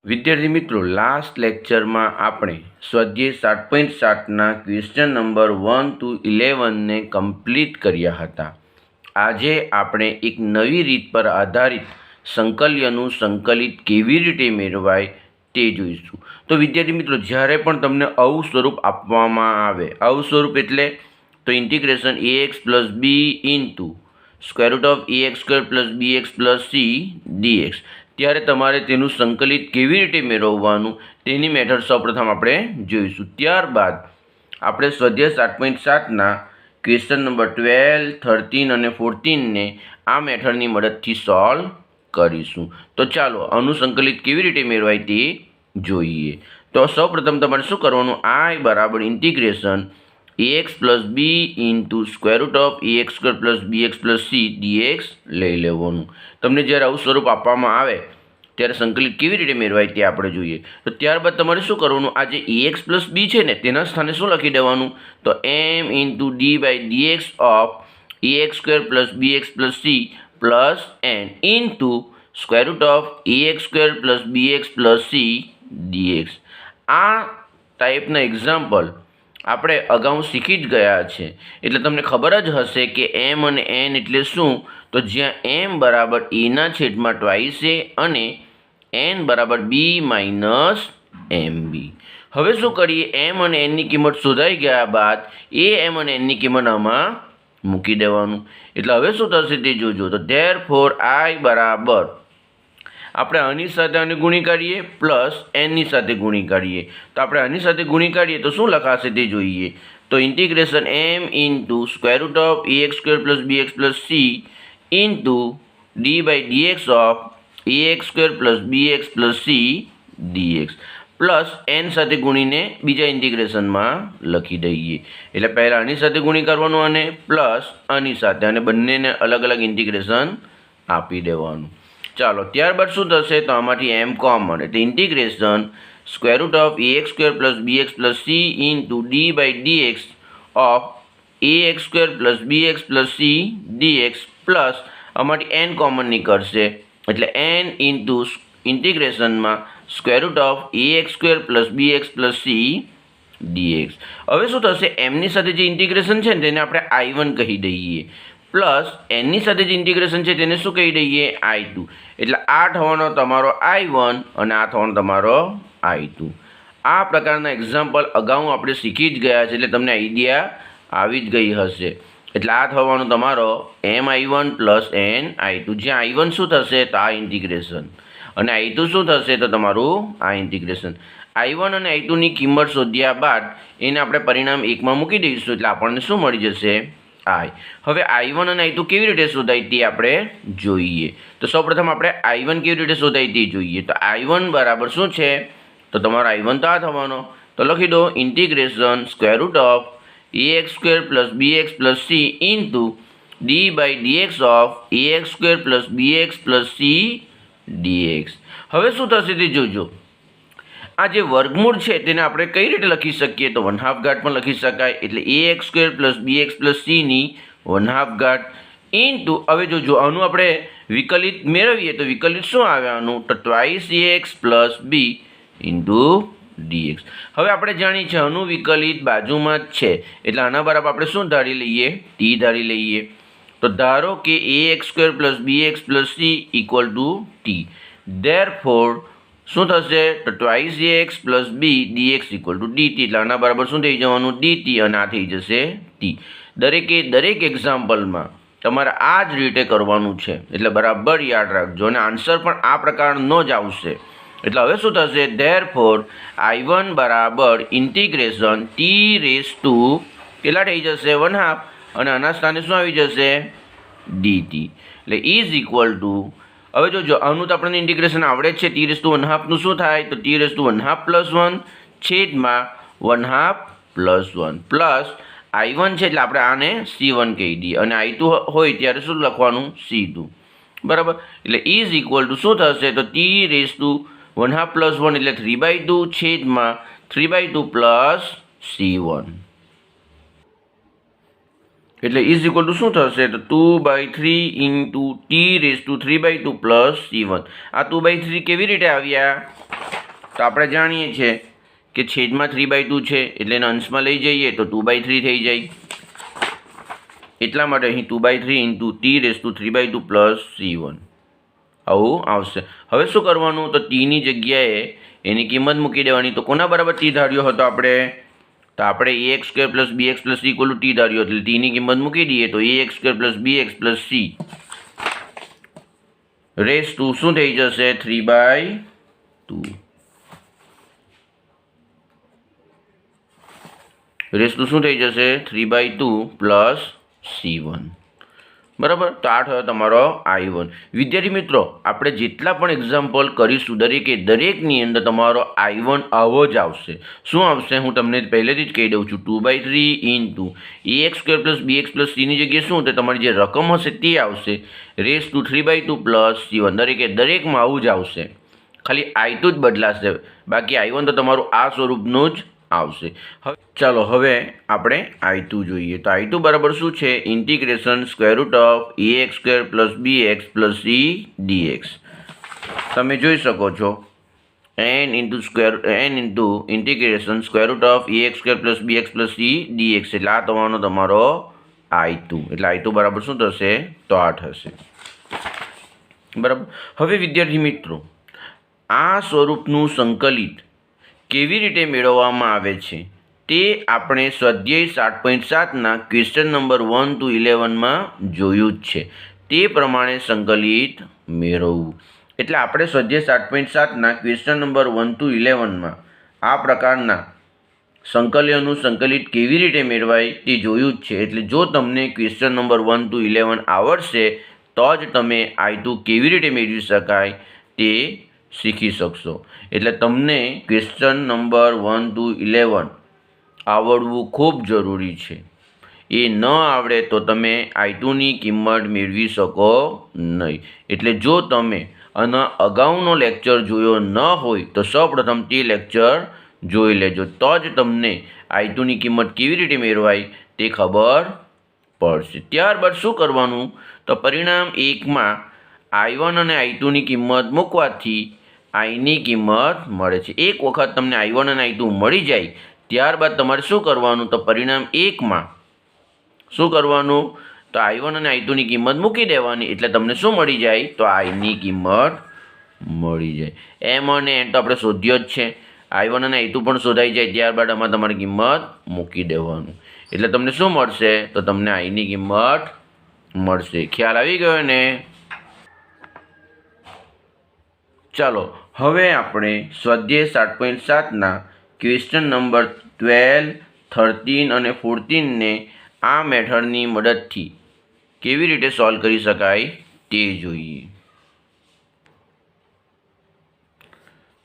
વિદ્યાર્થી મિત્રો, લાસ્ટ લેક્ચરમાં આપણે સ્વાધ્યાય 7.7ના ક્વેશ્ચન નંબર 1 to 11ને કમ્પ્લીટ કર્યા હતા. આજે આપણે એક નવી રીત પર આધારિત સંકલ્યનું સંકલિત કેવી રીતે મેળવાય તે જોઈશું. તો વિદ્યાર્થી મિત્રો, જ્યારે પણ તમને આવું સ્વરૂપ આપવામાં આવે, આવું સ્વરૂપ એટલે તો integration ax plus b into square root of ax square plus bx plus c dx, ત્યારે તમારે તેનું સંકલિત કેવી રીતે મેળવવાનું તેની મેથડ સૌપ્રથમ આપણે જોઈશું. ત્યારબાદ આપણે સ્વાધ્યાય 7.7ના ક્વેશ્ચન નંબર 12, 13 અને 14ને આ મેથડની મદદથી સોલ્વ કરીશું. તો ચાલો આનું સંકલિત કેવી રીતે મેળવાય તે જોઈએ. તો સૌપ્રથમ તમારે શું કરવાનું, i બરાબર integration ax plus b into square root of ax square plus bx plus c dx લઈ લેવાનું. તમને જ્યારે આવું સ્વરૂપ આપવામાં આવે ત્યારે સંકલિત કેવી રીતે મેળવાય તે આપણે જોઈએ. તો ત્યારબાદ તમારે શું કરવાનું, આ જે ax પ્લસ બી છે ને તેના સ્થાને શું લખી દેવાનું, તો m into d by dx of ax square plus bx plus c plus n into square root of ax square plus bx plus c dx. આ ટાઈપના એક્ઝામ્પલ આપણે અગાઉ શીખી જ ગયા છે, એટલે તમને ખબર જ હશે કે m અને n એટલે શું. તો જ્યાં m બરાબર a ના છેદમાં ટ્વાઇસ a અને n બરાબર b માઇનસ mb. હવે શું કરીએ, m અને n ની કિંમત શોધાઈ ગયા બાદ m અને n ની કિંમત આમાં મૂકી દેવાનું. એટલે હવે શું થશે તે જોજો. તો ધેરફોર i બરાબર આપણે આની સાથે આને ગુણી કાઢીએ પ્લસ એનની સાથે ગુણી કાઢીએ. તો આપણે આની સાથે ગુણી કાઢીએ તો શું લખાશે તે જોઈએ. તો integration m into square root of ax square plus bx plus c into d by dx of ax square plus bx plus c dx plus n સાથે ગુણીને બીજા ઇન્ટિગ્રેશનમાં લખી દઈએ. એટલે પહેલાં આની સાથે ગુણી કરવાનું અને પ્લસ આની સાથે, અને બંનેને અલગ અલગ ઇન્ટિગ્રેશન આપી દેવાનું. ચાલો ત્યારબાદ શું થશે, તો આમાંથી m કોમન, એટલે integration square root of ax square plus bx plus c into d by dx of ax square plus bx plus c dx plus આમાંથી n કોમન નીકળશે, એટલે n ઇન્ટુ ઇન્ટિગ્રેશનમાં square root of ax square plus bx plus c dx. હવે શું થશે, mની સાથે જે integration છે ને તેને આપણે i1 કહી દઈએ, પ્લસ એનની સાથે જે ઇન્ટિગ્રેશન છે તેને શું કહી દઈએ, i2. એટલે આ થવાનો તમારો i1 અને આ થવાનો તમારો i2. આ પ્રકારના એક્ઝામ્પલ અગાઉ આપણે શીખી જ ગયા છે, એટલે તમને આઈડિયા આવી જ ગઈ હશે. એટલે આ થવાનો તમારો mi1 પ્લસ n i2, જ્યાં i1 શું થશે, તો આ ઇન્ટિગ્રેશન, અને i2 શું થશે, તો તમારું આ ઇન્ટિગ્રેશન. i1 અને i2ની કિંમત શોધ્યા બાદ એને આપણે પરિણામ 1માં મૂકી દઈશું, એટલે આપણને શું મળી જશે, i. હવે i1 અને i2 કેવી રીતે શોધાય તે આપણે જોઈએ. તો સૌપ્રથમ આપણે i1 કેવી રીતે શોધાય તે જોઈએ. તો i1 બરાબર શું છે, તો તમારો i1 તો આ થવાનો, તો લખી દો integration square root of ax square plus bx plus c into d by dx of ax square plus bx plus c dx. હવે શું થશે તે જોજો. આ જે વર્ગમૂળ છે તેને આપણે કઈ રીતે લખી શકીએ, તો 1/2 ઘાત પણ લખી શકાય, એટલે ax square plus bx plus c ની 1/2 ઘાત ઇન્ટુ, હવે જોજો આનું આપણે વિકલિત મેળવીએ તો વિકલિત શું આવે આનું, તો twice ax plus b into dx. હવે આપણે જાણીએ છીએ આનું વિકલિત બાજુમાં જ છે, એટલે આના બરાબર આપણે શું ધારી લઈએ, t ધારી લઈએ. તો ધારો કે ax square plus bx plus c equal to t. Therefore શું થશે, તો twice ax plus b dx equal to dt. એટલે આના બરાબર શું થઈ જવાનું, dt, અને આ થઈ જશે t. દરેક એક્ઝામ્પલમાં તમારે આ જ રીતે કરવાનું છે, એટલે બરાબર યાદ રાખજો, અને આન્સર પણ આ પ્રકારનો જ આવશે. એટલે હવે શું થશે, ધેરફોર i1 બરાબર ઇન્ટિગ્રેશન t રેઝ ટુ કેટલા થઈ જશે, 1/2, અને આના સ્થાને શું આવી જશે, dt. એટલે ઇઝ ઇક્વલ ટુ, હવે જોજો આનું તો આપણને ઇન્ટિગ્રેશન આવડે જ છે, t રેઝ ટુ 1/2 નું શું થાય, તો t રેઝ ટુ 1/2 પ્લસ 1 છેદમાં 1/2 પ્લસ 1 પ્લસ i1 છે, એટલે આપણે આને c1 કહી દઈએ, અને i2 હોય ત્યારે શું લખવાનું, c2. બરાબર. એટલે ઇઝ ઇક્વલ ટુ શું થશે, તો t રેઝ ટુ 1/2 પ્લસ 1 એટલે 3/2 છેદમાં 3/2 પ્લસ c1. એટલે ઇઝ ઇક્વલ ટુ શું થશે, તો 2/3 into t raise to 3/2 plus c1. આ 2/3 કેવી રીતે આવ્યા, તો આપણે જાણીએ છીએ કે છેદમાં 3/2 છે એટલે એને અંશમાં લઈ જઈએ તો 2/3 થઈ જાય. એટલા માટે અહીં 2/3 ઇન્ટુ t⁵ પ્લસ c1 આવું આવશે. હવે શું કરવાનું? તો ટીની જગ્યાએ એની કિંમત મૂકી દેવાની. તો કોના બરાબર ટી ધાર્યો હતો આપણે? તો આપણે ax² + bx + c = ટી ધાર્યો, એટલે ટીની કિંમત મૂકી દઈએ તો ax² + bx + c raise to શું થઈ જશે? 3/2 રેસ ટુ શું થઈ જશે? 3/2 પ્લસ c1. બરાબર. તો આ થયો તમારો I1. વિદ્યાર્થી મિત્રો, આપણે જેટલા પણ એક્ઝામ્પલ કરીશું દરેકની અંદર તમારો I1 આવો જ આવશે. શું આવશે? હું તમને પહેલેથી જ કહી દઉં છું. 2/3 ઇન્ટુ ax² + bx + c ની જગ્યાએ શું? તો તમારી જે રકમ હશે તે આવશે રેસ ટુ 3/2 પ્લસ c1. દરેકમાં આવું જ આવશે, ખાલી I2 જ બદલાશે, બાકી I1 તો તમારું આ સ્વરૂપનું જ આવશે. ચાલો હવે આપણે I2 જોઈએ. તો I2 બરાબર શું છે? Integration √ax² + bx + c dx. તમે જોઈ શકો છો n integration √ax² + bx + c dx. એટલે આ તમારો I2. એટલે I2 બરાબર શું થશે? તો 8 હશે. બરાબર. હવે વિદ્યાર્થી મિત્રો, આ સ્વરૂપનું સંકલિત કેવી રીતે મેળવવામાં આવે છે તે આપણે સ્વાધ્યાય 7.7ના ક્વેશ્ચન નંબર 1 to 11માં જોયું જ છે. તે પ્રમાણે સંકલિત મેળવવું. એટલે આપણે સ્વાધ્યાય 7.7ના ક્વેશ્ચન નંબર 1 to 11માં આ પ્રકારના સંકલનનું સંકલિત કેવી રીતે મેળવાય તે જોયું જ છે. એટલે જો તમને ક્વેશ્ચન નંબર 1 to 11 આવડશે તો જ તમે I2 કેવી રીતે મેળવી શકાય તે શીખી શકશો. એટલે તમને ક્વેશ્ચન નંબર 1 to 11 આવડવું ખૂબ જરૂરી છે. એ ન આવડે તો તમે I2ની કિંમત મેળવી શકો નહીં. એટલે જો તમે આના અગાઉનો લેક્ચર જોયો ન હોય તો સૌપ્રથમ તે લેક્ચર જોઈ લેજો, તો જ તમને I2ની કિંમત કેવી રીતે મેળવાય તે ખબર પડશે. ત્યારબાદ શું કરવાનું? તો પરિણામ 1માં I1 અને I2ની કિંમત મૂકવાથી I ની કિંમત મળે છે. એક વખત તમને I1 અને I2 મળી જાય ત્યારબાદ તમારે શું કરવાનું? તો પરિણામ 1માં શું કરવાનું? તો I1 અને I2ની કિંમત મૂકી દેવાની. એટલે તમને શું મળી જાય? તો I ની કિંમત મળી જાય. M અને N તો આપણે શોધ્યો જ છે. I1 અને I2 પણ શોધાઈ જાય ત્યારબાદ આમાં તમારી કિંમત મૂકી દેવાનું. એટલે તમને શું મળશે? તો તમને I ની કિંમત મળશે. ખ્યાલ આવી ગયો ને? ચાલો હવે આપણે સ્વાધ્યાય 7.7ના ક્વેશ્ચન નંબર 12, 13 અને 14ને આ મેથડની મદદથી કેવી રીતે સોલ્વ કરી શકાય તે જોઈએ.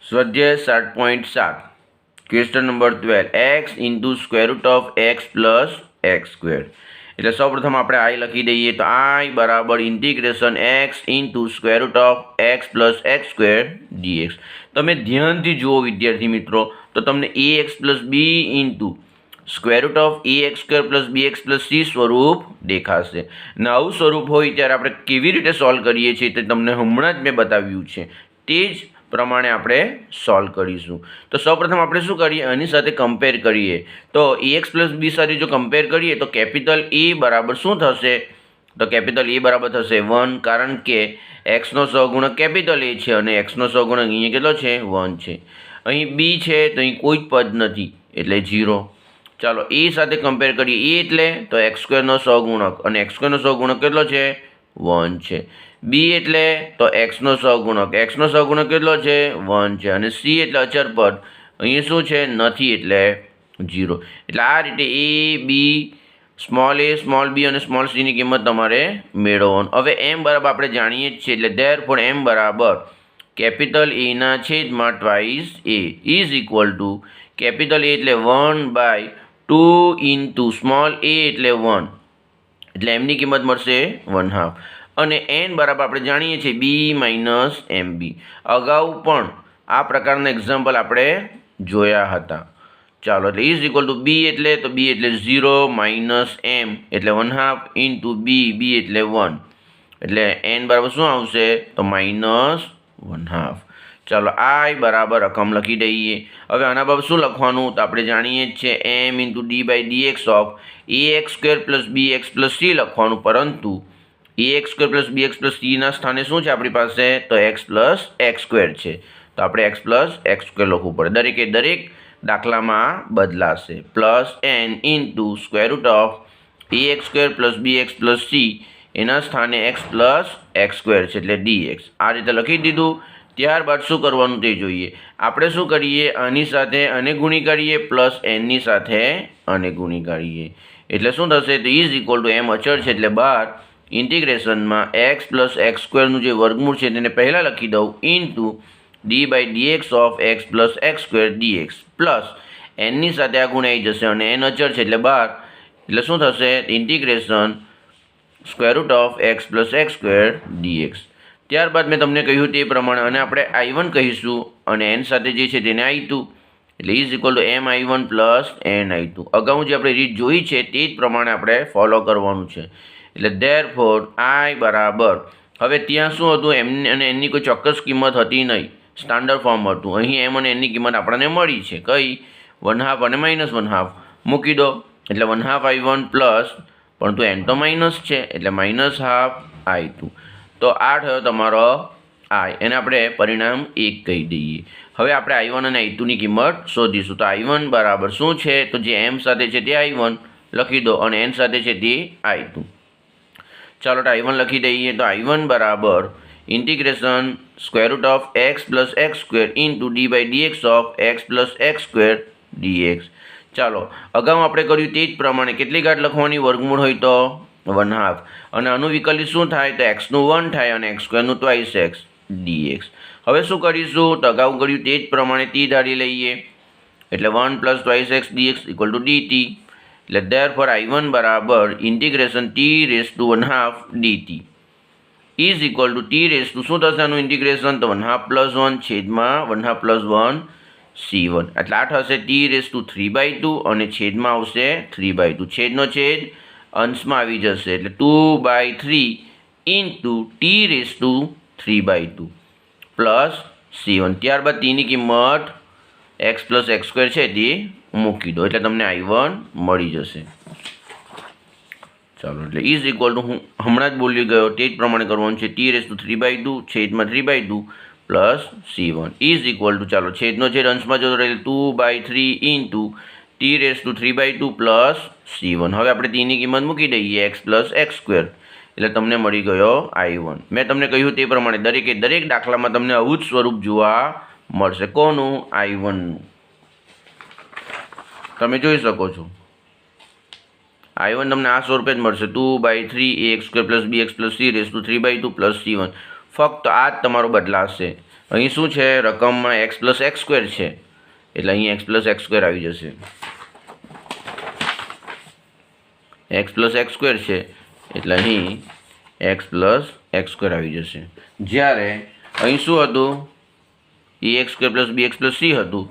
સ્વાધ્યાય 7.7 question number 12 x × √x + x². એટલે સૌપ્રથમ આપણે I લખી દઈએ. તો I બરાબર integration x × √x + x² dx. તમે ધ્યાનથી જુઓ વિદ્યાર્થી મિત્રો, તો તમને ax + b × √ax² + bx + c સ્વરૂપ દેખાશે. ને આવું સ્વરૂપ હોય ત્યારે આપણે કેવી રીતે સોલ્વ કરીએ છીએ તે તમને હમણાં જ મેં બતાવ્યું છે. તે જ પ્રમાણે આપણે સોલ્વ કરીશું. તો સૌપ્રથમ આપણે શું કરીએ? આની સાથે કમ્પેર કરીએ. તો ax + b સાથે જો કમ્પેર કરીએ તો કેપિટલ A બરાબર શું થશે? તો કેપિટલ A બરાબર થશે 1, કારણ કે એક્સનો સહગુણક કેપિટલ A છે અને એક્સનો સહગુણક અહીંયા કેટલો છે? 1 છે. અહીં b છે તો અહીં કોઈ જ પદ નથી એટલે 0. ચાલો A સાથે કમ્પેર કરીએ. A એટલે તો x² નો સહગુણક અને x² નો સહગુણક કેટલો છે? 1 છે. b એટલે તો xનો સહગુણક, xનો સહગુણક કેટલો છે? 1 છે. અને c એટલે અચર પદ, અહીં શું છે? નથી એટલે 0. એટલે આ રીતે a, b, small a, small b અને સ્મોલ c ની કિંમત તમારે મેળવવાનું. હવે m બરાબર આપણે જાણીએ જ છીએ, એટલે ધેરફોર m બરાબર કેપિટલ A ના છેદમાં twice a is equal two capital A એટલે 1/2 ઇન્ટુ સ્મોલ a એટલે 1, એટલે એમની કિંમત મળશે 1/2. અને n બરાબર આપણે જાણીએ છીએ b - mb. અગાઉ પણ આ પ્રકારના એક્ઝામ્પલ આપણે જોયા હતા. ચાલો એટલે ઇઝ ઇક્વલ ટુ b એટલે b એટલે 0 - m એટલે 1/2 ઇન્ટુ b એટલે 1, એટલે n બરાબર શું આવશે? તો -1/2. ચાલો આઈ બરાબર રકમ લખી દઈએ. હવે આના બાબત શું લખવાનું તો આપણે જાણીએ જ છે એમ into d by dx of ax² plus bx plus c લખવાનું, પરંતુ ax² પ્લસ bx પ્લસ cના સ્થાને શું છે આપણી પાસે તો x પ્લસ x² છે, તો આપણે x પ્લસ x² લખવું પડે. દરેકે દરેક દાખલામાં બદલાશે. Plus n into square root of ax² plus bx plus c એના સ્થાને x પ્લસ x² છે એટલે dx. આ રીતે લખી દીધું. ત્યારબાદ શું કરવાનું તે જોઈએ. આપણે શું કરીએ, આની સાથે આને ગુણી કાઢીએ પ્લસ એનની સાથે આને ગુણી કાઢીએ એટલે શું થશે તો ઇઝ ઇક્વલ ટુ એમ અચળ છે એટલે બહાર ઇન્ટિગ્રેશનમાં x પ્લસ x²નું જે વર્ગમૂળ છે તેને પહેલાં લખી દઉં into d by dx of x plus x² dx plus એનની સાથે આ ગુણ આવી જશે અને એન અચળ છે એટલે બહાર એટલે શું થશે integration square root of x plus x² dx. ત્યારબાદ મેં તમને કહ્યું તે પ્રમાણે અને આપણે I1 કહીશું અને એન સાથે જે છે તેને I2 એટલે is equal to m I1 plus n I2. અગાઉ જે આપણે રીત જોઈ છે તે જ પ્રમાણે આપણે ફોલો કરવાનું છે. એટલે ધેરફોર I બરાબર હવે ત્યાં શું હતું એમ અને એનની કોઈ ચોક્કસ કિંમત હતી નહીં, સ્ટાન્ડર્ડ ફોર્મ હતું. અહીં એમ અને એનની કિંમત આપણને મળી છે કઈ 1/2 અને -1/2 મૂકી દો એટલે 1/2 I1 પ્લસ પરંતુ એન તો માઇનસ છે એટલે -1/2 I2. તો આ થયો તમારો I, એને આપણે પરિણામ 1 કહી દઈએ. હવે આપણે I1 અને I2ની કિંમત શોધીશું. તો I1 બરાબર શું છે તો જે m સાથે છે તે I1 લખી દો અને n સાથે છે તે I2. ચાલો તો I1 લખી દઈએ. તો I1 બરાબર integration square root of x plus x² into d by dx of x plus x² dx. ચાલો અગાઉ આપણે કર્યું તે જ પ્રમાણે કેટલી ઘાત લખવાની વર્ગમૂળ હોય તો 1/2 અને આનું વિકલિત શું થાય તો x નું 1 થાય અને x² નું ટ્વાઇસ x dx. હવે શું કરીશું તો અગાઉ કર્યું તે જ પ્રમાણે t ધારી લઈએ એટલે 1 plus twice x dx equal to dt. એટલે ધેરફોર I1 બરાબર integration t raise to 1/2 dt is equal to t raise to શું થશે આનું ઇન્ટિગ્રેશન તો 1/2 પ્લસ 1 છેદમાં 1/2 પ્લસ 1 c1 એટલે આ થશે t રેઝ ટુ 3/2 અને છેદમાં આવશે 3/2. છેદનો છેદ અંશમાં આવી જશે એટલે 2/3 into t raise to 3/2 plus c1. ત્યારબાદ ટીની કિંમત x પ્લસ x² છે તે મૂકી દો એટલે તમને I1 મળી જશે. ચાલો એટલે ઇઝ ઇક્વલ ટુ હું હમણાં જ બોલી ગયો તે જ પ્રમાણે કરવાનું છે ટી રેઝ ટુ 3/2 છેદમાં 3/2 plus c1 is equal two ચાલો છેદનો છેદ અંશમાં જતો રહે 2/3 into t raise to 3/2 plus c1. હવે આપણે ટીની કિંમત મૂકી દઈએ x પ્લસ x² એટલે તમને મળી ગયો I1. મેં તમને કહ્યું તે પ્રમાણે દરેકે દરેક દાખલામાં તમને આવું જ સ્વરૂપ જોવા મળશે. કોનું I1નું તમે જોઈ શકો છો. I1 તમને આ સ્વરૂપે જ મળશે 2/3 ax² plus bx plus c raise to 3/2 plus c1. ફક્ત આ જ તમારો બદલાશે. અહીં શું છે રકમમાં x પ્લસ x² છે એટલે અહીં x પ્લસ x² આવી જશે. x પ્લસ x² છે એટલે અહીં x પ્લસ x² આવી જશે. જ્યારે અહીં શું હતું ax² plus bx plus c હતું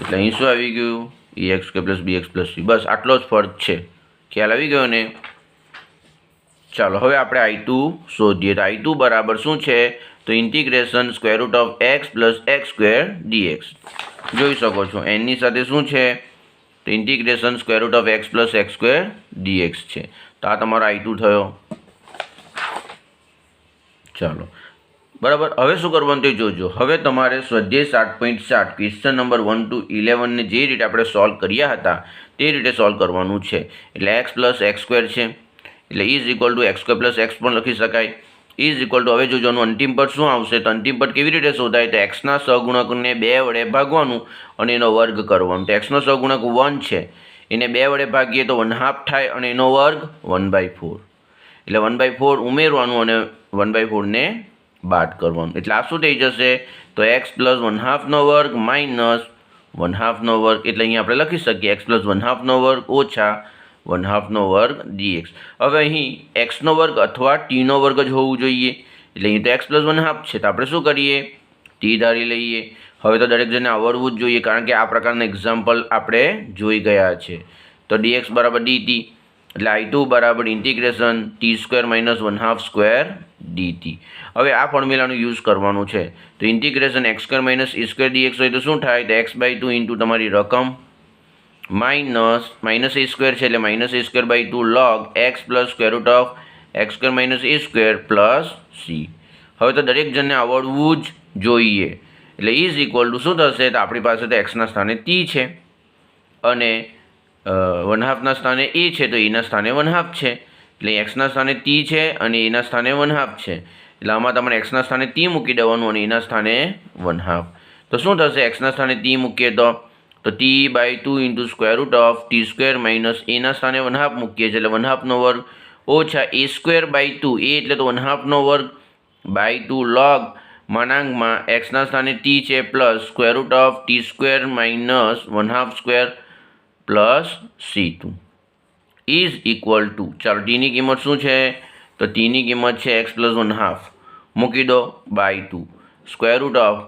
એટલે અહીં શું આવી ગયું ax² plus bx plus c. બસ આટલો જ ફરક છે. ખ્યાલ આવી ગયો ને. ચાલો હવે આપણે I2 શોધીએ. તો I2 બરાબર શું છે તો integration square root of x plus x² dx. જોઈ શકો છો એનની સાથે શું છે તો integration square root of x plus x² dx છે. તો આ તમારો I2 થયો. ચાલો બરાબર. હવે શું કરવાનું તે જોજો. હવે તમારે સ્વાધ્યાય 7.7 ક્વેશ્ચન નંબર 1 to 11 ને જે રીતે આપણે સોલ્વ કર્યા હતા તે રીતે સોલ્વ કરવાનું છે. એટલે x પ્લસ x² છે એટલે is equal two x² plus x પણ લખી શકાય. ઇઝ ઇક્વલ ટુ હવે જોજો અંતિમ પદ શું આવશે તો અંતિમ પદ કેવી રીતે શોધાય તો એક્સના સહગુણકને 2 વડે ભાગવાનું અને એનો વર્ગ કરવાનો. તો એક્સનો સહગુણક 1 છે એને 2 વડે ભાગીએ તો 1/2 થાય અને એનો વર્ગ 1/4 એટલે 1/4 ઉમેરવાનું અને 1/4 ને બાદ કરવાનું. એટલે આ શું થઈ જશે તો x પ્લસ 1/2 નો વર્ગ માઇનસ 1/2 નો વર્ગ એટલે અહીંયા આપણે લખી શકીએ x પ્લસ 1/2 નો વર્ગ ઓછા 1/2 નો વર્ગ dx. હવે અહીં x નો વર્ગ અથવા t નો વર્ગ જ હોવું જોઈએ એટલે અહીં તો x પ્લસ 1/2 છે તો આપણે શું કરીએ t ધારી લઈએ. હવે તો દરેક જણને આવડવું જ જોઈએ કારણ કે આ પ્રકારના એક્ઝામ્પલ આપણે જોઈ ગયા છે. તો dx બરાબર dt એટલે i2 બરાબર integration t² minus 1/2 square dt. હવે આ ફોર્મ્યુલાનો યુઝ કરવાનું છે. તો integration x² minus e² dx હોય તો શું થાય? તો x/2 ઇન્ટુ તમારી રકમ માઇનસ a² છે એટલે -a²/2 log x plus square root of x² minus a² plus c. હવે તો દરેક જણને આવડવું જ જોઈએ. એટલે ઇઝ ઇક્વલ ટુ શું થશે? તો આપણી પાસે તો એક્સના સ્થાને t છે અને 1/2ના સ્થાને a છે, તો એના સ્થાને 1/2 છે. એટલે એક્સના સ્થાને t છે અને એના સ્થાને 1/2 છે. એટલે આમાં તમારે એક્સના સ્થાને t મૂકી દેવાનું અને એના સ્થાને 1/2. તો શું થશે? એક્સના સ્થાને t મૂકીએ તો t/2 into square root of t² minus એના સ્થાને 1/2 મૂકીએ છીએ એટલે 1/2નો વર્ગ ઓછા a²/2 a એટલે તો 1/2નો વર્ગ /2 log માનાંકમાં એક્સના સ્થાને t છે plus square root of t² minus 1/2 square plus c2 is equal two, ચાલો ટીની કિંમત શું છે? તો ટીની કિંમત છે x પ્લસ 1/2 મૂકી દો /2 સ્ક્વેર રૂટ ઓફ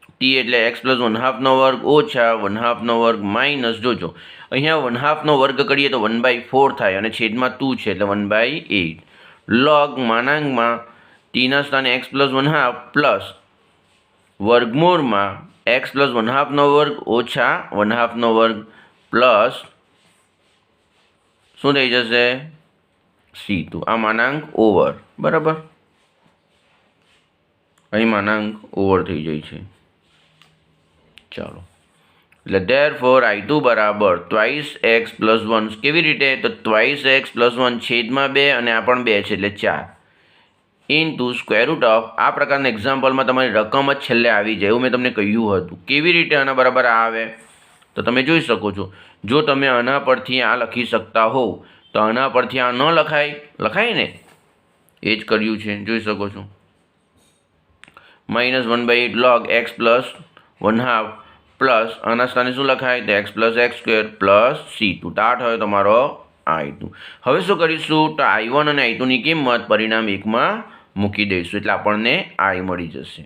ટી એટલે x પ્લસ 1/2નો વર્ગ ઓછા 1/2નો વર્ગ માઇનસ, જોજો અહીંયા 1/2નો વર્ગ કરીએ તો 1/4 થાય અને છેદમાં 2 છે એટલે 1/8 log માનાંકમાં ટીના સ્થાને x પ્લસ 1/2 પ્લસ વર્ગમૂળમાં x પ્લસ 1/2નો વર્ગ ઓછા 1/2નો વર્ગ પ્લસ શું થઈ જશે? c2. આ માનાંક ઓવર, બરાબર, અહીં માનાંક ઓવર થઈ જાય છે. ચાલો, એટલે therefore i2 બરાબર ટ્વાઇસ x પ્લસ 1. કેવી રીતે? તો ટ્વાઇસ x પ્લસ 1 છેદમાં 2 અને આ પણ 2 છે એટલે 4 ઇન્ટુ સ્ક્વેર રૂટ ઓફ, આ પ્રકારના એક્ઝામ્પલમાં તમારી રકમ જ છેલ્લે આવી જાય એવું મેં તમને કહ્યું હતું. કેવી રીતે આના બરાબર આવે? તો તમે જોઈ શકો છો. જો તમે આના પરથી આ લખી શકતા હોવ તો આના પરથી આ ન લખાય? લખાય ને? એ જ કર્યું છે, જોઈ શકો છો. -1/8 log x પ્લસ 1/2 પ્લસ આના સ્થાને શું લખાય? તો x plus x² plus c2. આ થયો તમારો i2. હવે શું કરીશું? તો i1 અને i2ની કિંમત પરિણામ 1માં મૂકી દઈશું એટલે આપણને i મળી જશે.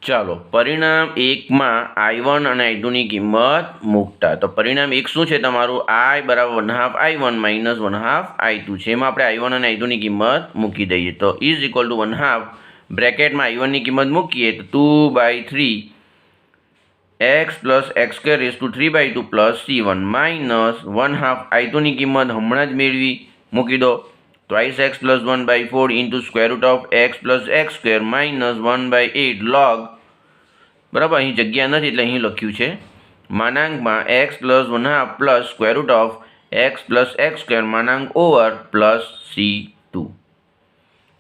ચાલો, પરિણામ 1માં i1 અને i2ની કિંમત મૂકતા તો પરિણામ 1 શું છે તમારું? i બરાબર 1/2 i1 માઇનસ 1/2 i2 છે. એમાં આપણે i1 અને i2ની કિંમત મૂકી દઈએ તો ઇઝ ઇક્વલ ટુ 1/2 બ્રેકેટમાં i1ની કિંમત મૂકીએ તો 2/3 x plus x² raise to 3/2 plus c1 minus 1/2 i2ની કિંમત હમણાં જ મેળવી, મૂકી દો twice x plus 1/4 into square root of x plus x² minus 1/8 log, બરાબર, અહીં જગ્યા નથી એટલે અહીં લખ્યું છે માનાંકમાં x plus 1/2 plus square root of x plus x² માનાંક ઓવર પ્લસ c2.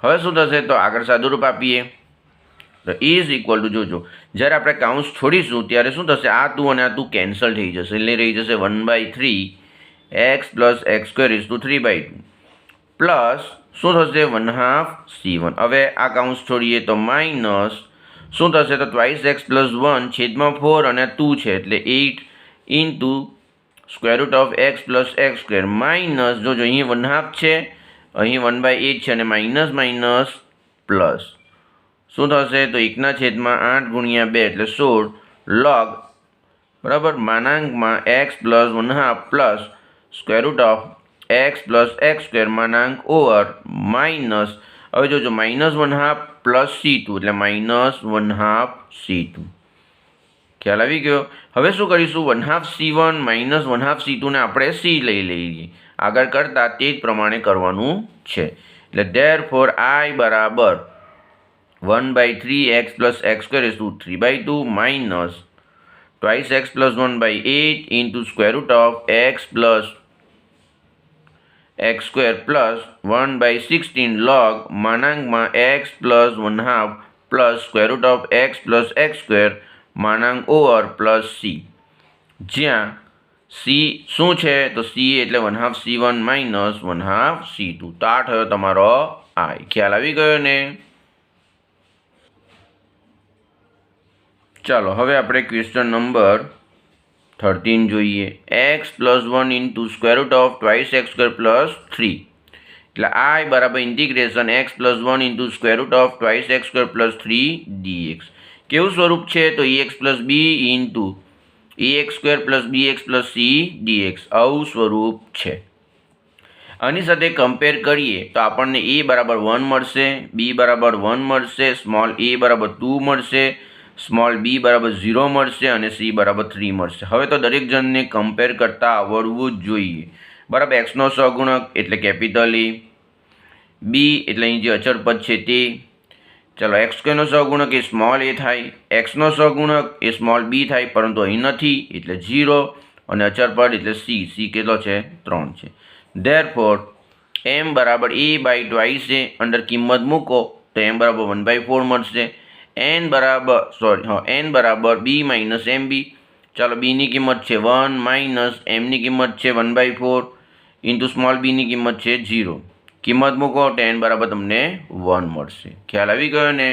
હવે શું થશે? તો આગળ સાદુરૂપ આપીએ તો ઇઝ ઇક્વલ ટુ, જોજો જ્યારે આપણે કાઉન્સ છોડીશું ત્યારે શું થશે? આ 2 અને આ 2 કેન્સલ થઈ જશે એટલે રહી જશે 1/3 x plus x² is to 3/2 plus શું થશે? 1/2 c1. હવે આ કાઉન્સ છોડીએ તો માઇનસ શું થશે? તો ટ્વાઇસ x પ્લસ 1 છેદમાં 4 અને 2 છે એટલે 8 into square root of x plus x² minus, જોજો અહીં 1/2 છે, અહીં 1/8 છે અને માઇનસ માઇનસ પ્લસ શું થશે? તો 1/8 ગુણ્યા 2 એટલે 16 log, બરાબર, માનાંકમાં x plus 1/2 plus square root of x plus x² માનાંક ઓવર માઇનસ, હવે જોજો -1/2 પ્લસ c2 એટલે -1/2 c2. ખ્યાલ આવી ગયો? હવે શું કરીશું? 1/2 c1 માઇનસ 1/2 c2 ને આપણે c લઈ લઈએ. આગળ કરતાં તે જ પ્રમાણે કરવાનું છે. એટલે therefore i બરાબર 1/3 x plus x² is to 3/2 minus twice x plus 1/8 into square root of x plus x² plus 1/16 log માનાંકમાં x plus 1/2 plus square root of x plus x² માનાંક ઓવર પ્લસ c, જ્યાં c શું છે? તો c એટલે 1/2 c1 minus 1/2 c2. તો આ થયો તમારો i. ખ્યાલ આવી ગયો ને? ચાલો, હવે આપણે ક્વેશ્ચન નંબર 13 જોઈએ. x plus 1 into square root of twice x² plus 3 એટલે i બરાબર integration x plus 1 into square root of twice x² plus 3 dx. કેવું સ્વરૂપ છે? તો ex plus b into EX² + BX + C DX આવું સ્વરૂપ છે। આની સાથે કમ્પેર કરીએ તો આપણને A બરાબર 1 મળશે, B બરાબર 1 મળશે, સ્મોલ a બરાબર 2 મળશે, સ્મોલ b બરાબર 0 મળશે અને C બરાબર 3 મળશે। હવે તો દરેક જણને કમ્પેર કરતાં આવડવું જ જોઈએ, બરાબર। એક્સનો સહગુણક એટલે કેપિટલ A, B એટલે અહીં જે અચળ પદ છે તે, ચાલો x² નો સહગુણક એ સ્મોલ a થાય, એક્સનો સહગુણક એ સ્મોલ b થાય, પરંતુ અહીં નથી એટલે 0 અને અચળ પદ એટલે C કેટલો છે 3 છે। ધેરફોર m બરાબર a/2 અંદર કિંમત મૂકો તો m બરાબર 1/4 મળશે। n બરાબર b - mb, ચાલો b ની કિંમત છે 1 માઇનસ m ની કિંમત છે 1/4 ઇન્ટુ સ્મોલ b ની કિંમત છે 0, કિંમત મૂકો તો n બરાબર તમને 1 મળશે। ખ્યાલ આવી ગયો ને?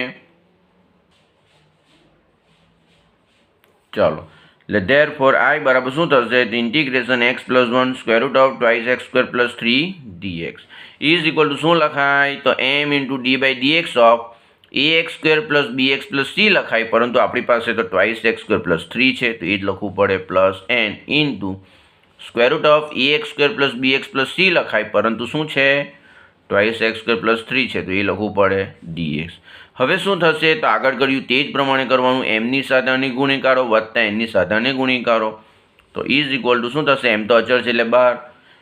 ચાલો એટલે ધેરફોર I બરાબર શું થશે તો integration x + 1 √2x² + 3 dx is equal two શું લખાય તો m × d/dx of ax² + bx + c લખાય, પરંતુ આપણી પાસે તો 2x² + 3 છે તો એ જ લખવું પડે plus n × √ax² + bx + c લખાય, પરંતુ શું છે 2x² + 3 છે તો એ લખવું પડે dx। હવે શું થશે તો આગળ કર્યું તે જ પ્રમાણે કરવાનું, m ની સાથે આને ગુણાકારો વત્તા n ની સાથે આને ગુણાકારો, તો ઇઝ ઇક્વલ ટુ શું થશે, m તો અચળ છે એટલે બહાર,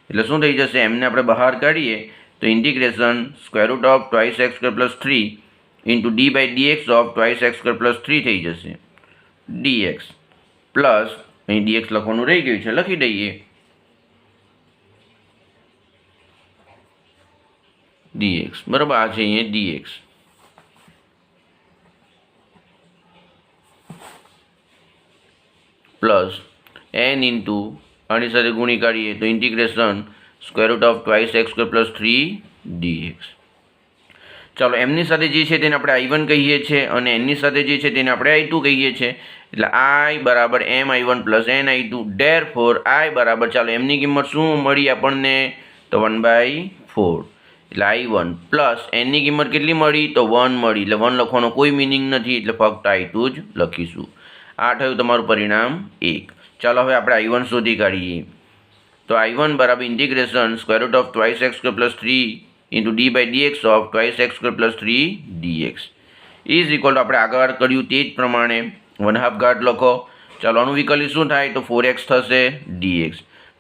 એટલે શું થઈ જશે m ને આપણે બહાર કાઢીએ તો integration √2x² + 3 × d/dx of 2x² + 3 થઈ જશે dx પ્લસ અહીં dx લખવાનું રહી ગયું છે લખી દઈએ dx, બરાબર। આ છે અહીંયા dx પ્લસ n ઇન્ટુ આની સાથે ગુણી કાઢીએ તો ઇન્ટિગ્રેશન √2x² + 3 dx। ચાલો એમની સાથે જે છે તેને આપણે I1 કહીએ છીએ અને એની સાથે જે છે તેને આપણે I2 કહીએ છીએ, એટલે I બરાબર mi1 + ni2, ધેરફોર I બરાબર ચાલો એમની કિંમત શું મળી આપણને તો 1/4, એટલે I1 પ્લસ એની કિંમત કેટલી મળી તો 1 મળી, એટલે 1 લખવાનો કોઈ મિનિંગ નથી, એટલે ફક્ત I2 જ લખીશું। આ થયું તમારું પરિણામ 1। ચાલો હવે આપણે I1 શોધી કાઢીએ તો I1 બરાબર integration √2x² + 3 × d/dx of 2x² + 3 dx is equal two આપણે આગળ કર્યું તે જ પ્રમાણે 1/2 ઘાત લખો, ચાલો આનું વિકલિત શું થાય તો 4x થશે dx।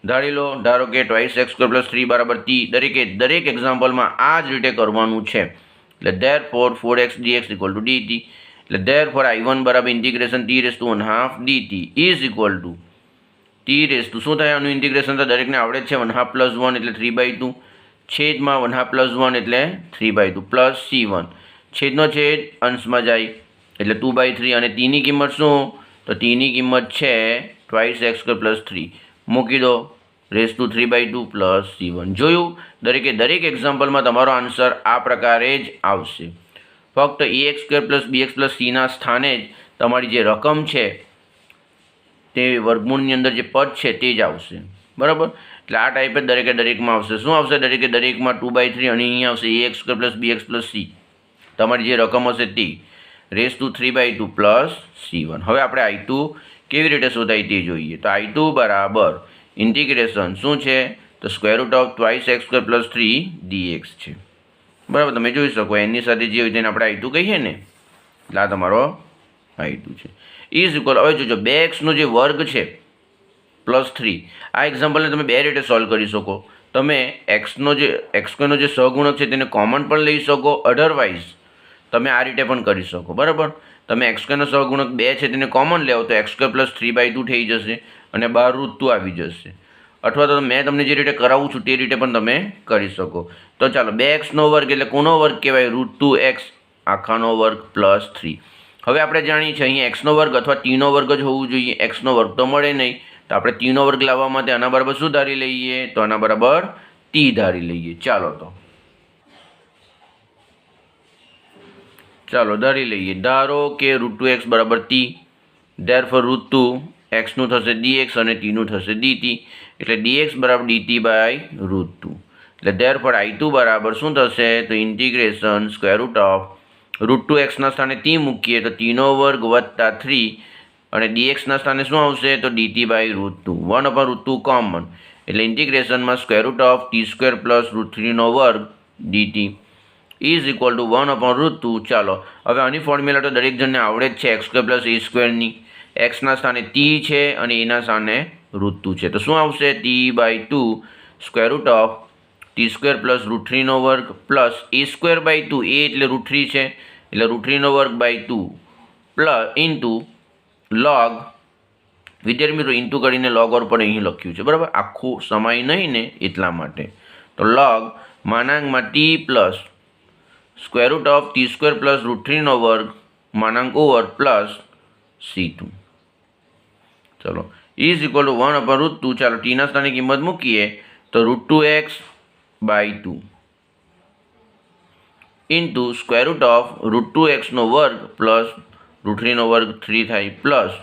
ધારી લો, ધારો કે 2x² + 3 બરાબર t, દરેક એક્ઝામ્પલમાં આ જ રીતે કરવાનું છે, એટલે ધેરફોર 4x dx = dt, એટલે ધેરફોર I1 બરાબર integration t⁻½ dt is equal two શું થાય આનું ઇન્ટિગ્રેશન તો દરેકને આવડે જ છે, 1/2 + 1 એટલે 3/2 છેદમાં 1/2 + 1 એટલે 3/2 પ્લસ c1 છેદનો છેદ અંશમાં જાય એટલે 2/3 અને t ની કિંમત શું તો t ની કિંમત છે 2x² + 3 મૂકી દો ⁻³ પ્લસ c1। જોયું, દરેક એક્ઝામ્પલમાં તમારો આન્સર આ પ્રકારે જ આવશે, ફક્ત ax² + bx + c ના સ્થાને જ તમારી જે રકમ છે તે વર્ગમૂળની અંદર જે પદ છે તે જ આવશે, બરાબર। એટલે આ ટાઈપ જ દરેકમાં આવશે, શું આવશે દરેકમાં 2/3 અને અહીંયા આવશે ax² + bx + c, તમારી જે રકમ હશે તે ⁻³ પ્લસ c1। હવે આપણે I2 કેવી રીતે શોધાય તે જોઈએ તો I2 બરાબર ઇન્ટિગ્રેશન શું છે તો √2x² + 3 dx છે, બરાબર। તમે જોઈ શકો એની સાથે જે હોય તેને આપણે I2 કહીએ ને, એટલે આ તમારો I2 છે ઇઝ ઇક્વલ, હવે જોજો 2x નો જે વર્ગ છે +3, આ એક્ઝામ્પલને તમે બે રીતે સોલ્વ કરી શકો, તમે x² નો જે સહગુણક છે તેને કોમન પણ લઈ શકો, અધરવાઇઝ તમે આ રીતે પણ કરી શકો, બરાબર। તમે x² નો સહગુણક 2 છે તેને કોમન લેવો તો x² + 3/2 થઈ જશે અને બહાર √2 આવી જશે, અથવા તો મેં તમને જે રીતે કરાવું છું તે રીતે પણ તમે કરી શકો। તો ચાલો 2x નો વર્ગ એટલે કોનો વર્ગ કહેવાય √2x આખાનો વર્ગ પ્લસ 3। હવે આપણે જાણીએ છીએ અહીં x નો વર્ગ અથવા t નો વર્ગ જ હોવું જોઈએ, x નો વર્ગ તો મળે નહીં, તો આપણે t નો વર્ગ લાવવા માટે આના બરાબર શું ધારી લઈએ તો આના બરાબર t ધારી લઈએ। ચાલો ધારી લઈએ, ધારો કે √2x બરાબર t, ધેરફોર √2 x નું થશે dx અને t નું થશે dt, એટલે dx બરાબર dt/√2, એટલે ધેરફોર I2 બરાબર શું થશે તો ઇન્ટિગ્રેશન √2x ના સ્થાને t મૂકીએ તો t નો વર્ગ વત્તા 3 અને dxના સ્થાને શું આવશે તો dt/√2 1/√2 કોમન એટલે ઇન્ટિગ્રેશનમાં √t² પ્લસ √3 વર્ગ dt ઇઝ ઇક્વલ ટુ 1/√2. ચાલો હવે આની ફોર્મ્યુલા તો દરેક જણને આવડે જ છે x² પ્લસ a²ની. એક્સના સ્થાને t છે અને એના સ્થાને √2 છે તો શું આવશે t/2 √t² પ્લસ √3 વર્ગ પ્લસ a²/2 a એટલે √3 છે એટલે √3 વર્ગ બાય 2 પ્લસ ઇન્ટુ log વિદ્યાર્થી મિત્રો ઇન્ટુ કરીને log ઓર પણ અહીં લખ્યું છે બરાબર આખું સમાય નહીં ને એટલા માટે તો log માનાંકમાં t plus √t² plus √3 વર્ગ માનાંક ઓવર પ્લસ c2 ચલો ઇઝ ઇક્વલ ટુ 1/√2 ચાલો ટીના સ્થાને કિંમત મૂકીએ તો √2x/2 ઇન્ટુ √2x વર્ગ પ્લસ √3 વર્ગ 3 થાય પ્લસ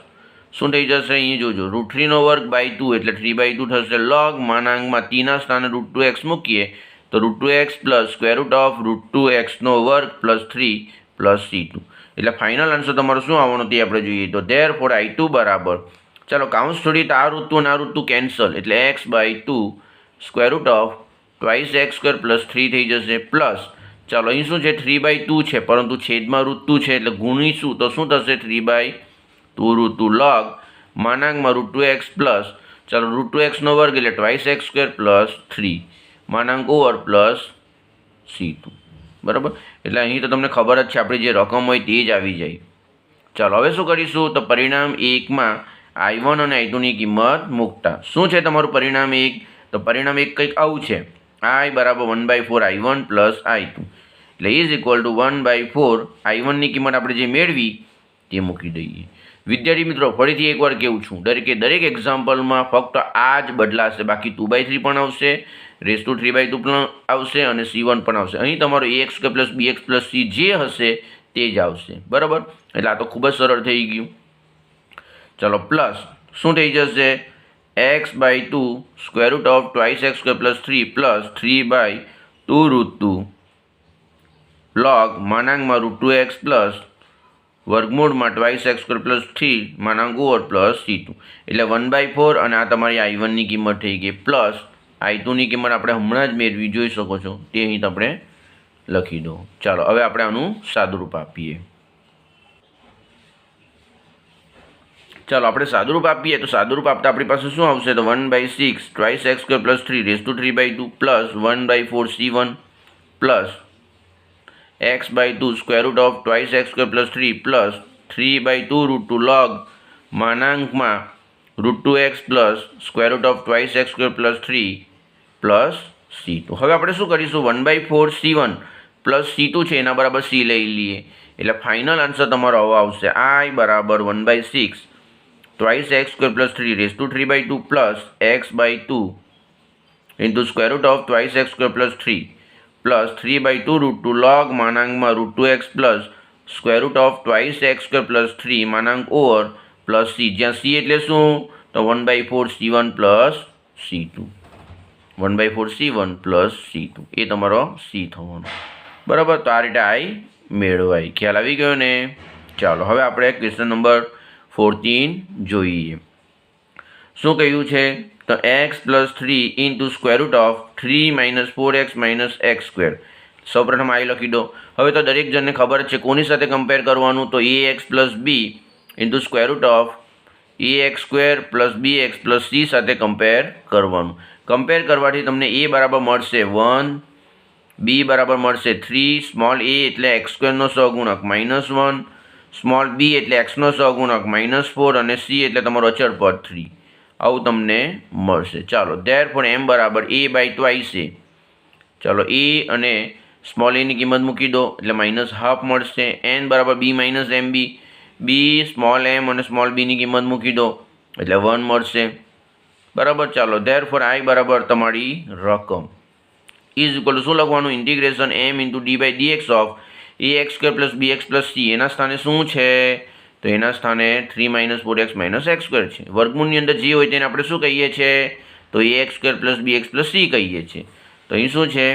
શું થઈ જશે અહીં જોજો √3 વર્ગ બાય 2 એટલે 3/2 થશે log માનાંકમાં ટીના સ્થાને √2x મૂકીએ તો √2x પ્લસ √2x વર્ગ પ્લસ 3 પ્લસ c2 એટલે ફાઇનલ આન્સર તમારો શું આવવાનો તે આપણે જોઈએ તો ધેરફોર I2 બરાબર ચાલો કાઉન્સ છોડી તો આ ઋતુ અને આ ઋતુ કેન્સલ એટલે x/2 √2x² પ્લસ 3 થઈ જશે પ્લસ ચાલો અહીં શું છે 3/2 છે પરંતુ છેદમાં ઋતુ છે એટલે ગુણીશું તો શું થશે 3/2 ઋતુ log માનાંકમાં √2x પ્લસ ચાલો √2x વર્ગ એટલે 2x² પ્લસ 3 માનાંક ઓવર પ્લસ c2 બરાબર એટલે અહીં તો તમને ખબર જ છે આપણી જે રકમ હોય તે જ આવી જાય. ચાલો હવે શું કરીશું તો પરિણામ 1માં I1 અને I2ની કિંમત મૂકતા શું છે તમારું પરિણામ 1 તો પરિણામ 1 કંઈક આવું છે I બરાબર 1/4 I1 પ્લસ I2 એટલે ઇઝ ઇક્વલ ટુ 1/4 I1ની કિંમત આપણે જે મેળવી તે મૂકી દઈએ. વિદ્યાર્થી મિત્રો ફરીથી એકવાર કહું છું દરેક એક્ઝામ્પલમાં ફક્ત આ જ બદલાશે બાકી 2/3 પણ આવશે √3/2 પણ આવશે અને c1 પણ આવશે અહીં તમારો ax² plus bx plus c જે હશે તે જ આવશે બરાબર એટલે આ તો ખૂબ જ સરળ થઈ ગયું. ચાલો પ્લસ શું થઈ જશે x/2 √2x² plus 3 plus 3/2 √2 log માનાંકમાં √2x પ્લસ વર્ગમૂળમાં 2x² પ્લસ 3 માનાંક ઓવર પ્લસ c2 એટલે 1/4 અને આ તમારી I1ની કિંમત થઈ ગઈ પ્લસ I2ની કિંમત આપણે હમણાં જ મેળવી જોઈ શકો છો તે અહીં આપણે લખી દો. ચાલો હવે આપણે આનું સાદુરૂપ આપીએ. ચાલો આપણે સાદુરૂપ આપીએ તો સાદુરૂપ આપતા આપણી પાસે શું આવશે તો 1/6 2x² plus 3 √3/2 plus 1/4 c1 plus x/2 √2x² plus 3 plus 3/2 √2 log માનાંકમાં √2x plus √2x² plus 3 plus c2 હવે આપણે શું કરીશું 1/4 c1 પ્લસ c2 છે એના બરાબર c લઈ લઈએ એટલે ફાઇનલ આન્સર તમારો આવો આવશે I બરાબર 1/6 2x² plus 3 √3/2 plus x/2 into √2x² plus 3 plus 3/2 √2 log માનાંકમાં √2x પ્લસ √2x² પ્લસ 3 માનાંક ઓવર પ્લસ c જ્યાં c એટલે શું તો 1/4 c1 plus c2 1/4 c1 plus c2 એ તમારો c થવાનો બરાબર તો આ રીતે I મેળવાય ખ્યાલ આવી ગયો ને. ચાલો હવે આપણે ક્વેશ્ચન નંબર 14 જોઈએ શું કહ્યું છે તો x plus 3 into √3 - 4x - x². સૌપ્રથમ I લખી દો. હવે તો દરેક જણને ખબર છે કોની સાથે કમ્પેર કરવાનું તો ax plus b into √ax² plus bx plus c સાથે કમ્પેર કરવાનું. કમ્પેર કરવાથી તમને a બરાબર મળશે 1 b બરાબર મળશે 3 સ્મોલ a એટલે x² નો સહગુણક -1 સ્મોલ b એટલે x નો સહગુણક -4 અને c એટલે તમારો અચળ પદ 3 આવું તમને મળશે. ચાલો ધેરફોર m બરાબર a/2 ચાલો a અને સ્મોલ a ની કિંમત મૂકી દો એટલે -½ મળશે. n બરાબર b - mb b small m અને સ્મોલ b ની કિંમત મૂકી દો એટલે 1 મળશે બરાબર. ચાલો ધેરફોર I બરાબર તમારી રકમ ઇઝ ઇક્વલ શું લખવાનું integration m into d/dx of ax² plus bx plus c એના સ્થાને શું છે તો એના સ્થાને 3 - 4x - x² છે. વર્ગમૂળની અંદર જે હોય તેને આપણે શું કહીએ છીએ તો ax² plus bx plus c કહીએ છીએ. તો અહીં શું છે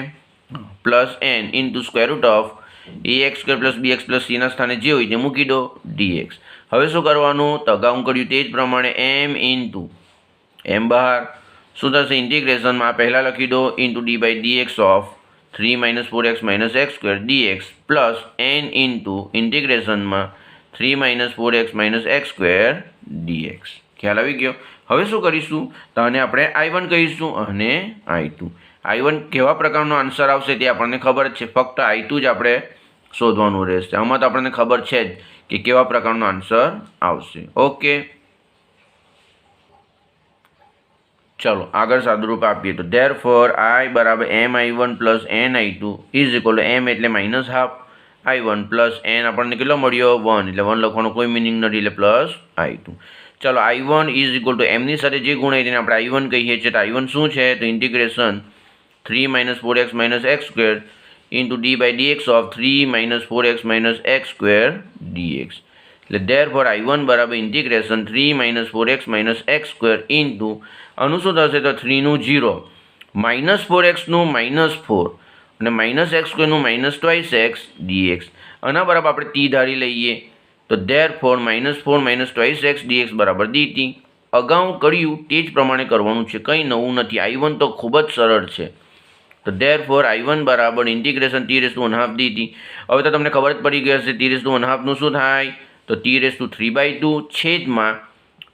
plus n into √2 ax² + bx + c ના સ્થાને જે હોય તે મૂકી દો dx. હવે શું કરવાનું? તો અગાઉ કર્યું તે જ પ્રમાણે m ઇન્ટુ m બહાર શું થશે? ઇન્ટિગ્રેશનમાં પહેલાં લખી દો /d/dx of 3 - 4x - x² dx plus n into ઇન્ટિગ્રેશનમાં 3 - 4x - x² dx. ખ્યાલ આવી ગયો? હવે શું કરીશું? તો આને આપણે I1 કહીશું અને I2. I1 કેવા પ્રકારનો આન્સર આવશે તે આપણને ખબર જ છે, ફક્ત I2 જ આપણે શોધવાનું રહેશે. આમાં તો આપણને ખબર છે જ કે કેવા પ્રકારનો આન્સર આવશે. ઓકે, ચલો આગળ સાદુરૂપ આપીએ તો therefore I બરાબર mi1 + ni2 = m એટલે -½ I1 પ્લસ n આપણને કેટલો મળ્યો? 1, એટલે 1 લખવાનો કોઈ મિનિંગ નથી, એટલે પ્લસ I2. ચલો I1 = m ની સાથે જે ગુણાય તેને આપણે I1 કહીએ છીએ. તો I1 શું છે? તો integration 3 - 4x - x² /d/dx of 3 - 4x - x² dx. એટલે therefore I1 બરાબર ઇન્ટિગ્રેશન 3 - 4x - x² ઇન્ટુ આનું શું થશે? તો 3 નું 0, -4x નું -4 અને -x² નું -2x dx. આના બરાબર આપણે t ધારી લઈએ. તો therefore -4 - 2x dx બરાબર dt. અગાઉ કર્યું તે જ પ્રમાણે કરવાનું છે, કંઈ નવું નથી. I1 તો ખૂબ જ સરળ છે. તો therefore I1 બરાબર ઇન્ટિગ્રેશન t⁻½ dt. હવે તો તમને ખબર જ પડી ગઈ હશે t⁻½ નું શું થાય? તો t⁻³ છેદમાં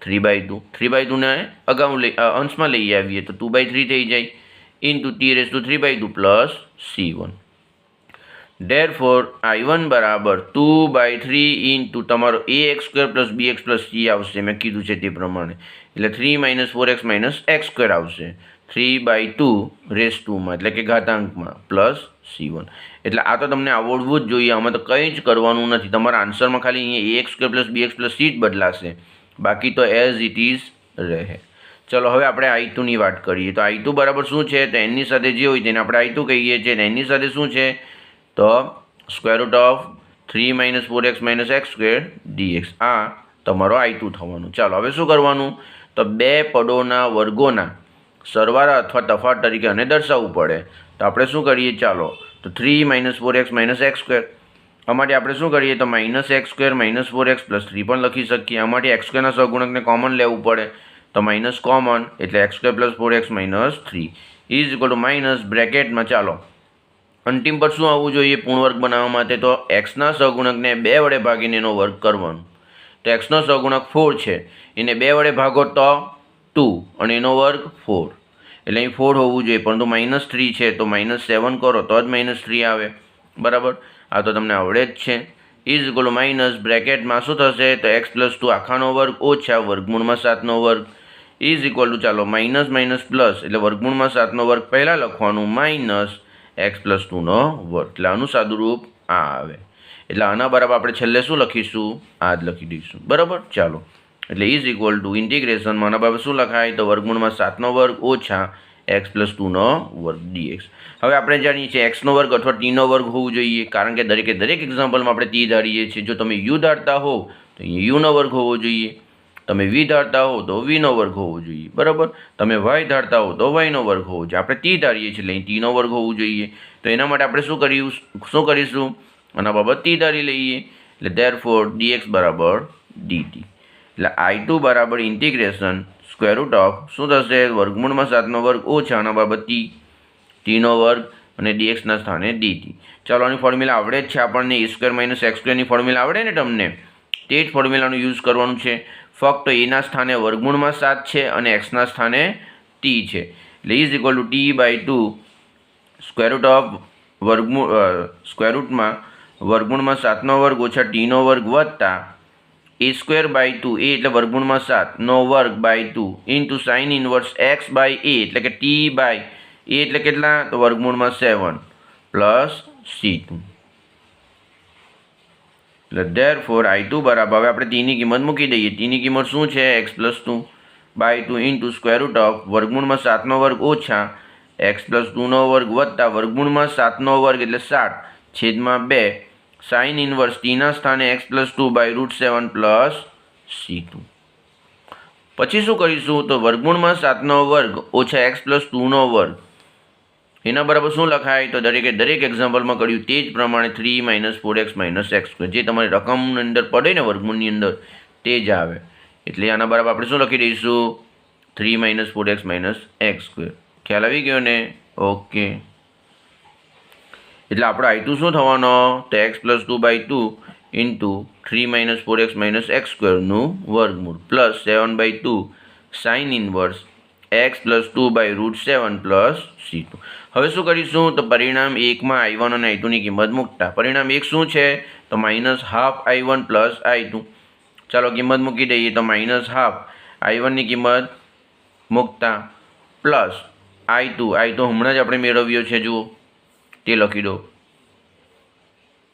3/2. 3/2 ને અગાઉ અંશમાં લઈ આવીએ તો 2/3 થઈ જાય into t⁻³ plus c1. therefore I1 બરાબર 2/3 ઇન્ટુ તમારો ax² + bx + c આવશે, મેં કીધું છે તે પ્રમાણે. એટલે 3 - 4x - x² આવશે 3/2 એટલે કે ઘાતાંકમાં પ્લસ c1. એટલે આ તો તમને આવડવું જ જોઈએ, આમાં તો કંઈ જ કરવાનું નથી. તમારા આન્સરમાં ખાલી અહીંયા ax² + bx + c જ બદલાશે, બાકી તો એઝ ઇટ ઇઝ રહે. ચલો હવે આપણે I2 ની વાત કરીએ. તો I2 બરાબર શું છે? તો n ની સાથે જે હોય તેને આપણે I2 કહીએ છીએ. n ની સાથે શું છે? તો √3 - 4x - x² dx. આ તમારો I2 થવાનું. ચાલો હવે શું કરવાનું? તો બે પદોના વર્ગોના સરવાળા અથવા તફાવત તરીકે આને દર્શાવવું પડે. તો આપણે શું કરીએ? ચાલો તો 3 - 4x - x². આ માટે આપણે શું કરીએ? તો -x² - 4x + 3 પણ લખી શકીએ. આ માટે x² ના સહગુણકને કોમન લેવું પડે. તો માઇનસ કોમન એટલે x² + 4x - 3 = બ્રેકેટમાં ચાલો અંતિમ પર શું આવવું જોઈએ પૂર્ણ વર્ગ બનાવવા માટે? તો x ના સહગુણકને 2 વડે ભાગીને એનો વર્ગ કરવાનો. તો x નો સહગુણક 4 છે, એને 2 વડે ભાગો તો 2 અને એનો વર્ગ 4, એટલે અહીં 4 હોવું જોઈએ, પરંતુ -3 છે તો -7 કરો તો જ -3 આવે. બરાબર, આ તો તમને આવડે જ છે. = બ્રેકેટમાં શું થશે? તો x + 2 આખાનો વર્ગ ઓછા વર્ગમૂળમાં 7નો વર્ગ ચાલો માઇનસ પ્લસ એટલે વર્ગમૂળમાં 7નો વર્ગ પહેલાં લખવાનું -x + 2નો વર્ગ. એટલે આનું સાદુરૂપ આ આવે. એટલે આના બરાબર આપણે છેલ્લે શું લખીશું? આ જ લખી દઈશું. બરાબર, ચાલો એટલે ઇન્ટિગ્રેશનમાં આના બરાબર શું લખાય? તો વર્ગમૂળમાં 7નો વર્ગ ઓછા x + 2નો વર્ગ dx. હવે આપણે જાણીએ છીએ x નો વર્ગ અથવા t નો વર્ગ હોવું જોઈએ, કારણ કે દરેક એક્ઝામ્પલમાં આપણે t ધારીએ છીએ. જો તમે u ધારતા હો તો અહીંયા u નો વર્ગ હોવો જોઈએ, તમે v ધારતા હો તો v નો વર્ગ હોવો જોઈએ. બરાબર, તમે y ધારતા હો તો y નો વર્ગ હોવો જોઈએ. આપણે t ધારીએ છીએ એટલે અહીં t નો વર્ગ હોવું જોઈએ. તો એના માટે આપણે શું કરીશું? આના બાબત t ધારી લઈએ. એટલે therefore dx બરાબર dt. એટલે I2 બરાબર ઇન્ટિગ્રેશન √, શું થશે? વર્ગમૂળમાં 7નો વર્ગ ઓછા આના બાબત t નો વર્ગ અને dx ના સ્થાને dt. ચાલો આની ફોર્મ્યુલા આવડે જ છે આપણને. a² - x² ની ફોર્મ્યુલા આવડે ને તમને? તે જ ફોર્મ્યુલાનું યુઝ કરવાનું છે. ફક્ત એના સ્થાને વર્ગમૂળમાં 7 છે અને x ના સ્થાને t છે. એટલે t/2 વર્ગમૂળમાં 7નો વર્ગ ઓછા t નો વર્ગ વત્તા a²/2 a એટલે વર્ગમૂળમાં 7નો વર્ગ / 2 ઇન્ટુ સાઇન ઇનવર્સ x/a એટલે કે t/a એટલે કેટલા? તો વર્ગમૂળમાં 7 પ્લસ c2. એટલે therefore I2 બરાબર, હવે આપણે t ની કિંમત મૂકી દઈએ. t ની કિંમત શું છે? x + 2/2 ઇન્ટુ √, વર્ગમૂળમાં 7નો વર્ગ ઓછા x + 2નો વર્ગ વત્તા વર્ગમૂળમાં 7નો વર્ગ એટલે 7 છેદમાં 2 સાઇન ઇનવર્સ t ના સ્થાને x + 2/√7 પ્લસ c2. પછી શું કરીશું? તો વર્ગમૂળમાં 7નો વર્ગ ઓછા x + 2નો વર્ગ એના બરાબર શું લખાય? તો દરેક એક્ઝામ્પલમાં કર્યું તે જ પ્રમાણે 3 - 4x - x², જે તમારી રકમની અંદર પડે ને વર્ગમૂળની અંદર તે જ આવે. એટલે આના બરાબર આપણે શું લખી દઈશું? 3 - 4x - x². ખ્યાલ આવી ગયો ને? ઓકે. એટલે આપણો I2 શું થવાનો? તો x + 2/2 ઇન્ટુ 3 - 4x - x²નું વર્ગમૂળ plus 7/2 sine inverse x + 2/√7 plus C2. હવે શું કરીશું? તો પરિણામ 1માં I1 અને I2ની કિંમત મૂકતા. પરિણામ 1 શું છે? તો -½ I1 પ્લસ I2. ચાલો કિંમત મૂકી દઈએ. તો -½ I1ની કિંમત મૂકતા પ્લસ I2 હમણાં જ આપણે મેળવ્યો છે, જુઓ તે લખી દો.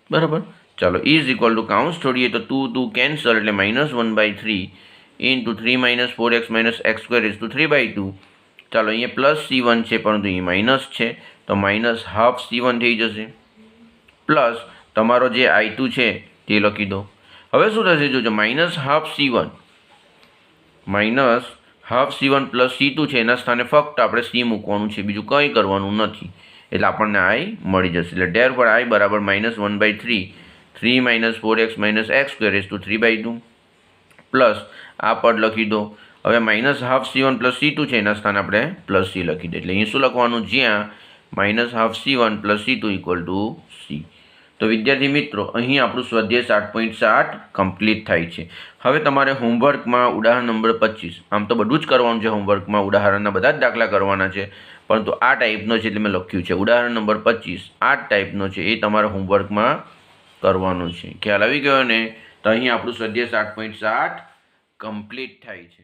બરાબર. ચાલો ઇઝ ઇક્વલ ટુ કાઉન્સ છોડીએ તો 2 કેન્સલ, એટલે -1/3 ઇન્ટુ 3 - 4x - x² 3/2. ચાલો અહીંયા પ્લસ C1 છે, પરંતુ અહીં માઇનસ છે, તો -½ C1 થઈ જશે. પ્લસ તમારો જે I2 છે તે લખી દો. હવે શું થશે? જોજો, -½ C1 પ્લસ C2 છે, એના સ્થાને ફક્ત આપણે C મૂકવાનું છે, બીજું કંઈ કરવાનું નથી. એટલે આપણને I મળી જશે. એટલે therefore I બરાબર -1/3 3 - 4x - x² 3/2 પ્લસ આ પદ લખી દો. હવે -½ C1 પ્લસ C2 છે, એના સ્થાને આપણે પ્લસ C લખી દે. એટલે અહીં શું લખવાનું? જ્યાં -½ C1 પ્લસ C2 = C. તો વિદ્યાર્થી મિત્રો, અહીં આપણું સ્વાધ્યાય 7.7 કમ્પ્લીટ થાય છે. હવે તમારે હોમવર્કમાં ઉદાહરણ નંબર 25, આમ તો બધું જ કરવાનું છે હોમવર્કમાં, ઉદાહરણના બધા જ દાખલા કરવાના છે, પરંતુ આ ટાઈપનો છે એટલે મેં લખ્યું છે ઉદાહરણ નંબર 25 આ ટાઈપનો છે, એ તમારે હોમવર્કમાં કરવાનું છે. ખ્યાલ આવી ગયો ને? તો અહીં આપણું સ્વાધ્યાય 7.7 કમ્પ્લીટ થાય છે.